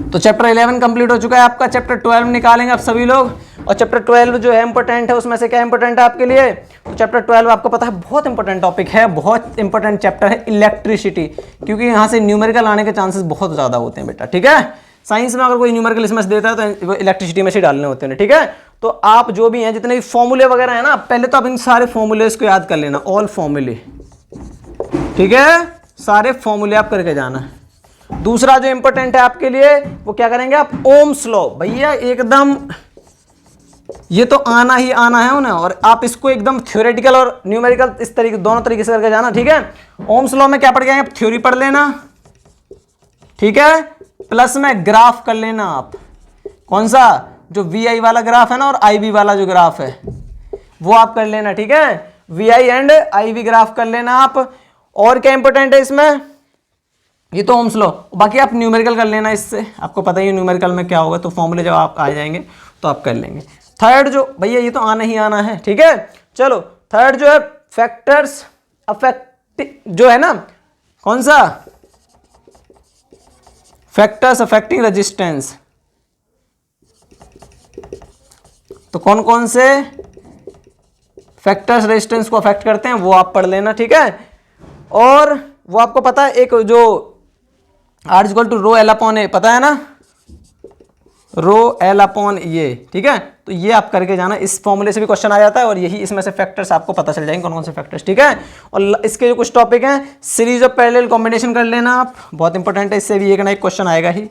तो चैप्टर 11 कंप्लीट हो चुका है आपका। चैप्टर 12 निकालेंगे आप सभी लोग। और चैप्टर 12 जो है इंपॉर्टेंट है, उसमें से क्या इंपॉर्टेंट है आपके लिए, तो चैप्टर 12 आपको पता है बहुत इंपॉर्टेंट टॉपिक है, बहुत इंपॉर्टेंट चैप्टर है, इलेक्ट्रिसिटी। क्योंकि यहाँ से न्यूमेरिकल आने के चांसेस बहुत ज़्यादा होते हैं बेटा। ठीक है, साइंस में अगर कोई न्यूमेरिकल इसमें से देता है तो इलेक्ट्रिसिटी में से डालने होते हैं। ठीक है, तो आप जो भी हैं, जितने भी फॉर्मूले वगैरह हैं ना, पहले तो आप इन सारे फॉर्मूले को याद कर लेना, ऑल फॉर्मूले। ठीक है, सारे फॉर्मूले आप करके जाना है। दूसरा जो इंपॉर्टेंट है आपके लिए, वो क्या करेंगे आप, ओम्स लॉ। भैया एकदम ये तो आना ही आना है ना, और आप इसको एकदम थ्योरेटिकल और न्यूमेरिकल इस तरीके, दोनों तरीके से करके जाना। ठीक है, ओम्स लॉ में क्या पढ़ के आएंगे, थ्योरी पढ़ लेना। ठीक है, प्लस में ग्राफ कर लेना आप। कौन सा, जो VI वाला ग्राफ है ना, और IV वाला जो ग्राफ है वो आप कर लेना। ठीक है, VI एंड IV ग्राफ कर लेना आप। और क्या इंपॉर्टेंट है इसमें, ये तो ओम्स लॉ, बाकी आप न्यूमेरिकल कर लेना। इससे आपको पता ही है न्यूमेरिकल में क्या होगा, तो फॉर्मूले जब आप आ जाएंगे तो आप कर लेंगे। थर्ड जो, भैया ये तो आना ही आना है। ठीक है, चलो, थर्ड जो है फैक्टर्स अफेक्ट, जो है ना, कौन सा, फैक्टर्स अफेक्टिंग रेजिस्टेंस। तो कौन कौन से फैक्टर्स रेजिस्टेंस को अफेक्ट करते हैं वो आप पढ़ लेना। ठीक है, और वो आपको पता है, एक जो R = रो एल अपॉन ए, पता है ना, रो एल अपॉन ये। ठीक है, तो ये आप करके जाना, इस फॉर्मूले से भी क्वेश्चन आ जाता है, और यही इसमें से फैक्टर्स आपको पता चल जाएंगे कौन कौन से फैक्टर्स। ठीक है, और इसके जो कुछ टॉपिक हैं, सीरीज ऑफ पैरेलल कॉम्बिनेशन कर लेना आप, बहुत इंपॉर्टेंट है, इससे भी एक ना एक क्वेश्चन आएगा ही।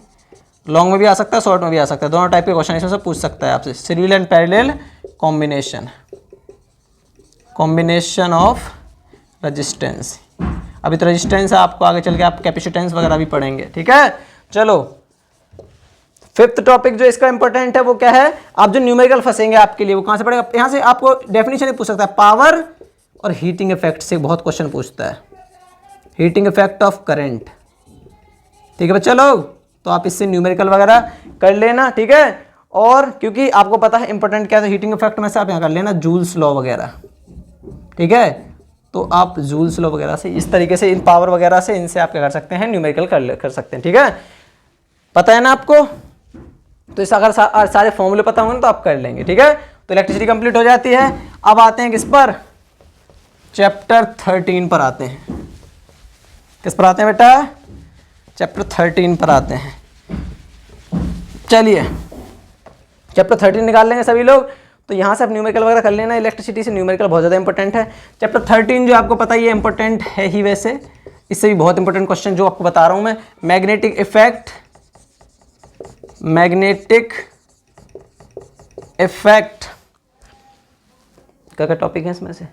लॉन्ग में भी आ सकता है, शॉर्ट में भी आ सकता है, दोनों टाइप के क्वेश्चन इसमें से पूछ सकता है आपसे। Series and parallel combination, combination of resistance. अभी तो रेजिस्टेंस है, आपको आगे चल के आप कैपेसिटेंस वगैरह भी पढ़ेंगे। ठीक है, चलो, फिफ्थ टॉपिक जो इसका इंपॉर्टेंट है वो क्या है, आप जो न्यूमेरिकल फंसेंगे आपके लिए वो कहां से पढ़ेगा, यहां से आपको डेफिनेशन पूछ सकता है, पावर और हीटिंग इफेक्ट से बहुत क्वेश्चन पूछता है। Heating effect of current. ठीक है बच्चा लोग, तो आप इससे न्यूमेरिकल वगैरह कर लेना। ठीक है, और क्योंकि आपको पता है इंपॉर्टेंट क्या है, हीटिंग इफेक्ट में से आप यहाँ कर लेना जूल्स लॉ वगैरह। ठीक है, तो आप जूल्स लॉ वगैरह से इस तरीके से, इन पावर वगैरह से, इनसे आप क्या कर सकते हैं, न्यूमेरिकल कर सकते हैं। ठीक है, पता है ना आपको, तो इस अगर सारे फॉर्मूले पता होंगे तो आप कर लेंगे। ठीक है, तो इलेक्ट्रिसिटी कंप्लीट हो जाती है। अब आते हैं किस पर, चैप्टर 13 पर आते हैं। किस पर आते हैं बेटा, चैप्टर 13 पर आते हैं। चलिए चैप्टर 13 निकाल लेंगे सभी लोग। तो यहाँ से आप न्यूमेरिकल वगैरह कर लेना, इलेक्ट्रिसिटी से न्यूमेरिकल बहुत ज़्यादा इंपॉर्टेंट है। चैप्टर 13 जो आपको पता ही है इंपॉर्टेंट है ही, वैसे इससे भी बहुत इंपॉर्टेंट क्वेश्चन जो आपको बता रहा हूँ मैं, मैग्नेटिक इफेक्ट, मैग्नेटिक इफेक्ट क्या टॉपिक है इसमें से,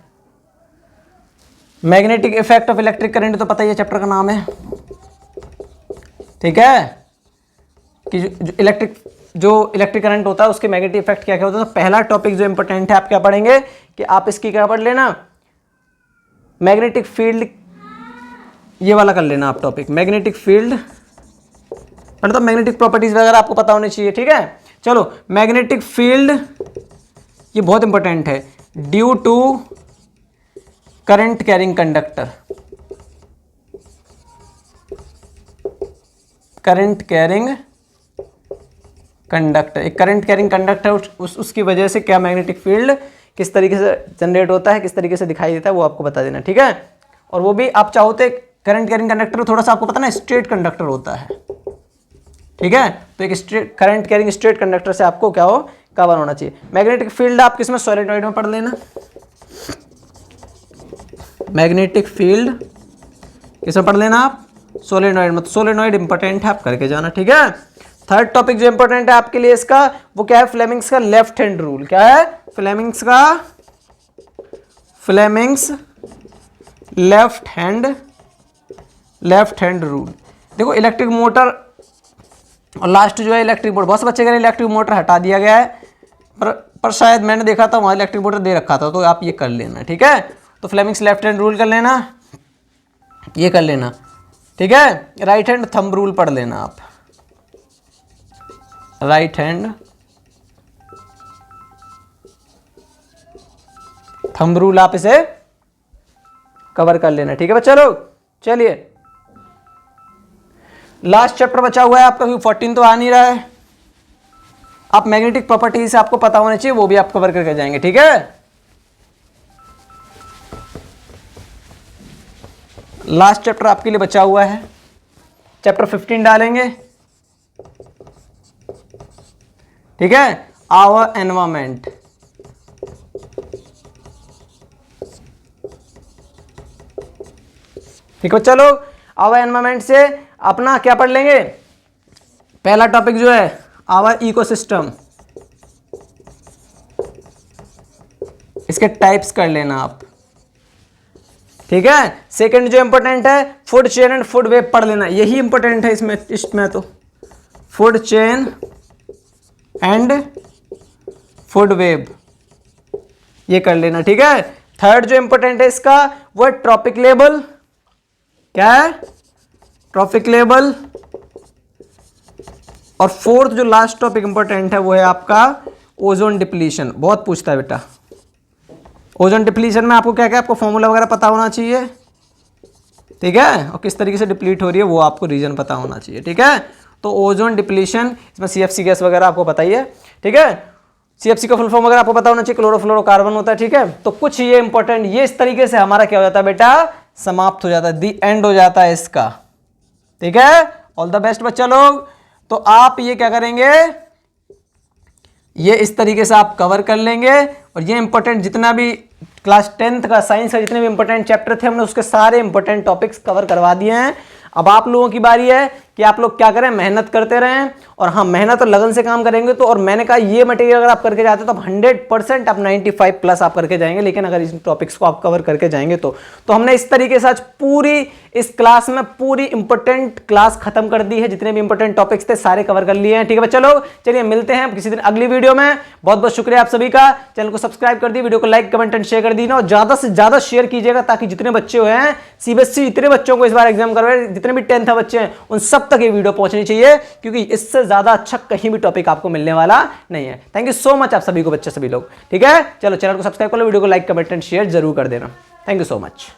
magnetic effect of electric current, तो पता ही है चैप्टर का नाम है। ठीक है, कि जो इलेक्ट्रिक करंट होता है उसके मैग्नेटिक इफेक्ट क्या क्या होता है। तो पहला टॉपिक जो इंपॉर्टेंट है आप क्या पढ़ेंगे कि आप इसकी क्या पढ़ लेना, मैग्नेटिक फील्ड, ये वाला कर लेना आप टॉपिक, मैग्नेटिक फील्ड, मतलब मैग्नेटिक प्रॉपर्टीज वगैरह आपको पता होनी चाहिए। ठीक है, चलो मैग्नेटिक फील्ड ये बहुत इंपॉर्टेंट है, due to current carrying conductor, current carrying conductor, एक करंट कैरिंग कंडक्टर, उसकी वजह से क्या मैग्नेटिक फील्ड किस तरीके से जनरेट होता है, किस तरीके से दिखाई देता है, वो आपको बता देना। ठीक है, और वो भी आप चाहो तो करंट कैरिंग कंडक्टर थोड़ा सा आपको पता ना स्ट्रेट कंडक्टर होता है। ठीक है, तो एक straight current carrying straight conductor से आपको क्या हो, कवर होना चाहिए। मैग्नेटिक फील्ड आप किसमें, सोलेनॉइड में पढ़ लेना। मैग्नेटिक फील्ड किसमें पढ़ लेना आप, सोलेनॉइड में। तो सोलेनॉइड इंपॉर्टेंट है, आप करके जाना। ठीक है, थर्ड टॉपिक जो इंपॉर्टेंट है आपके लिए इसका, वो क्या है, फ्लेमिंग्स का लेफ्ट हैंड रूल। क्या है, फ्लेमिंग्स का, फ्लेमिंग्स लेफ्ट हैंड रूल। देखो इलेक्ट्रिक मोटर और लास्ट जो है इलेक्ट्रिक मोटर, बहुत से बच्चे कह रहे हैं इलेक्ट्रिक मोटर हटा दिया गया है, पर शायद मैंने देखा था वहां इलेक्ट्रिक मोटर दे रखा था, तो आप ये कर लेना। ठीक है, तो फ्लेमिंग्स लेफ्ट हैंड रूल कर लेना, ये कर लेना। ठीक है, राइट हैंड थंब रूल पढ़ लेना आप, राइट हैंड थंब रूल आप इसे कवर कर लेना। ठीक है बच्चा लोग, चलिए लास्ट चैप्टर बचा हुआ है आपका, 14 तो आ नहीं रहा है। आप मैग्नेटिक प्रॉपर्टी से आपको पता होना चाहिए, वो भी आप कवर करके जाएंगे। ठीक है, लास्ट चैप्टर आपके लिए बचा हुआ है, चैप्टर 15 डालेंगे। ठीक है, आवर एनवायरमेंट। ठीक है बच्चा लोग, आवर एनवायरमेंट से अपना क्या पढ़ लेंगे, पहला टॉपिक जो है आवर इकोसिस्टम, इसके टाइप्स कर लेना आप। ठीक है, सेकंड जो इंपॉर्टेंट है food chain and food web पढ़ लेना, यही इंपॉर्टेंट है इसमें तो food chain and food web, ये कर लेना। ठीक है, थर्ड जो इंपॉर्टेंट है इसका वो है ट्रॉपिक लेवल। क्या है, ट्रॉपिक लेवल। और फोर्थ जो लास्ट टॉपिक इंपॉर्टेंट है वो है आपका ओजोन डिप्लीशन, बहुत पूछता है बेटा। ओजोन डिप्लीशन में आपको क्या क्या, आपको फॉर्मूला वगैरह पता होना चाहिए। ठीक है, और किस तरीके से डिप्लीट हो रही है वो आपको रीजन पता होना चाहिए। ठीक है, तो ओजोन डिप्लीशन, इसमें सीएफसी गैस वगैरह आपको पता ही है। ठीक है, सीएफसी का फुल फॉर्म वगैरह आपको पता होना चाहिए, क्लोरोफ्लोरोकार्बन होता है। ठीक है, तो कुछ ये इंपॉर्टेंट, ये इस तरीके से हमारा क्या हो जाता है बेटा, समाप्त हो जाता है, दी एंड हो जाता है इसका। ठीक है, ऑल द बेस्ट बच्चा लोग। तो आप ये क्या करेंगे, ये इस तरीके से आप कवर कर लेंगे, और ये इंपॉर्टेंट जितना भी क्लास 10th का साइंस का जितने भी इंपॉर्टेंट चैप्टर थे हमने उसके सारे इंपॉर्टेंट टॉपिक्स कवर करवा दिए हैं। अब आप लोगों की बारी है कि आप लोग क्या करें, मेहनत करते रहें और हाँ मेहनत और लगन से काम करेंगे तो, और मैंने कहा ये मटेरियल अगर आप करके जाते हो तो आप 100% आप 95 प्लस आप करके जाएंगे, लेकिन अगर इस टॉपिक्स को आप कवर करके जाएंगे तो हमने इस तरीके से आज पूरी इस क्लास में पूरी इंपॉर्टेंट क्लास खत्म कर दी है, जितने भी इंपॉर्टेंट टॉपिक्स थे सारे कवर कर लिए हैं। ठीक है, चलो चलिए मिलते हैं किसी दिन अगली वीडियो में। बहुत बहुत शुक्रिया आप सभी का, चैनल को सब्सक्राइब कर दी, वीडियो को लाइक कमेंट एंड शेयर कर दी ना, और ज्यादा से ज्यादा शेयर कीजिएगा ताकि जितने बच्चे हुए हैं सीबीएसई, जितने बच्चों को इस बार एग्जाम करवाए, जितने भी 10th बच्चे हैं उन सब तक ये वीडियो पहुंचनी चाहिए, क्योंकि इससे ज्यादा अच्छा कहीं भी टॉपिक आपको मिलने वाला नहीं है। थैंक यू सो मच आप सभी को, बच्चे सभी लोग। ठीक है, चलो चैनल को सब्सक्राइब कर लो, वीडियो को लाइक कमेंट एंड शेयर जरूर कर देना। Thank you so much.